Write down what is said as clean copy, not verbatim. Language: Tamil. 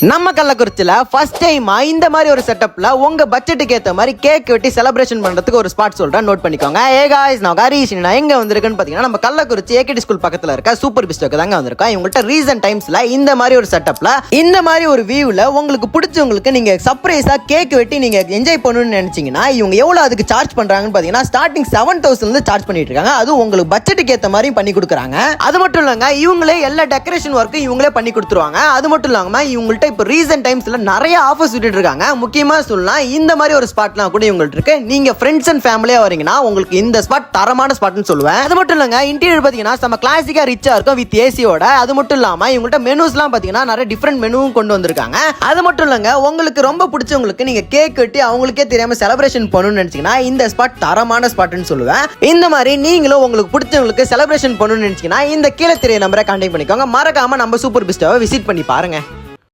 நம்ம கள்ளக்குறிச்சியில ஃபர்ஸ்ட் டைம் இந்த மாதிரி ஒரு செட்டப்ல உங்க பட்ஜெட்டுக்கு ஏத்த மாதிரி கேக் வெட்டி செலிப்ரேஷன் பண்றதுக்கு ஒரு ஸ்பாட் சொல்றேன், நோட் பண்ணிக்கோங்க. ஏ गाइस, நான் ஹரிஷ். நான் எங்க வந்திருக்கேன்னு பாத்தீங்கன்னா நம்ம கள்ளக்குறிச்சி ஏகேடி ஸ்கூல் பக்கத்துல இருக்க சூப்பர் பிஸ்டோக்கு தாங்க வந்திருக்கோம். இவங்கள்ட்ட ரீசன்ட் டைம்ஸ்ல இந்த மாதிரி ஒரு செட்டப்ல இந்த மாதிரி ஒரு வியூல உங்களுக்கு பிடிச்சவங்களுக்கு நீங்க சர்ப்ரைஸா கேக் வெட்டி நீங்க என்ஜாய் பண்ணணும்னு நினைச்சீங்கன்னா இவங்க எவ்வளவு அதுக்கு சார்ஜ் பண்றாங்கன்னு பாத்தீங்கன்னா ஸ்டார்டிங் 7,000 இருந்து சார்ஜ் பண்ணிட்டு இருக்காங்க. அது உங்களுக்கு பட்ஜெட்டுக்கு ஏத்த மாதிரி பண்ணி கொடுக்குறாங்க. அது மட்டும் இல்லங்க, இவங்களே எல்லா டெக்கரேஷன் ஒர்க்கும் இவங்களே பண்ணி கொடுத்துருவாங்க. அது மட்டும் இல்லாம இவங்கள்ட்ட இப்போ ரீசன்ட் டைம்ஸ்ல நிறைய ஆஃபர்ஸ் விட்டுட்டு இருக்காங்க. முக்கியமா சொல்லலாம், இந்த மாதிரி ஒரு ஸ்பாட்லாம் கூட இவங்கள்ட்ட இருக்கு. நீங்க ஃப்ரெண்ட்ஸ் அண்ட் ஃபேமிலியா வரீங்கன்னா உங்களுக்கு இந்த ஸ்பாட் தரமான ஸ்பாட்னு சொல்லுவேன். அது மட்டும் இல்லங்க, இன்டீரியர் பாத்தீங்கன்னா நம்ம கிளாசிக்கா ரிச்சா இருக்கும் வித் ஏசியோட. அது மட்டும் இல்லாம இவங்கள்ட்ட மெனூஸ்லாம் பாத்தீங்கன்னா நிறைய டிஃபரெண்ட் மெனுவும் கொண்டு வந்திருக்காங்க. அது மட்டும் இல்லங்க, உங்களுக்கு ரொம்ப பிடிச்சவங்களுக்கு நீங்க கேக் வெட்டி அவங்களுக்கே தெரியாம செலிப்ரேஷன் பண்ணணும்னு நினைச்சீங்கன்னா இந்த ஸ்பாட் தரமான ஸ்பாட்னு சொல்லுவேன். இந்த மாதிரி நீங்களும் உங்களுக்கு பிடிச்சவங்களுக்கு செலிப்ரேஷன் பண்ணணும்னு நினைச்சீங்கன்னா இந்த கீழே தெரிய நம்பரை கான்டாக்ட் பண்ணிக்கோங்க. மறக்காம நம்ம சூப்பர் பிஸ்டோவை விசிட் பண்ணி பாருங்க.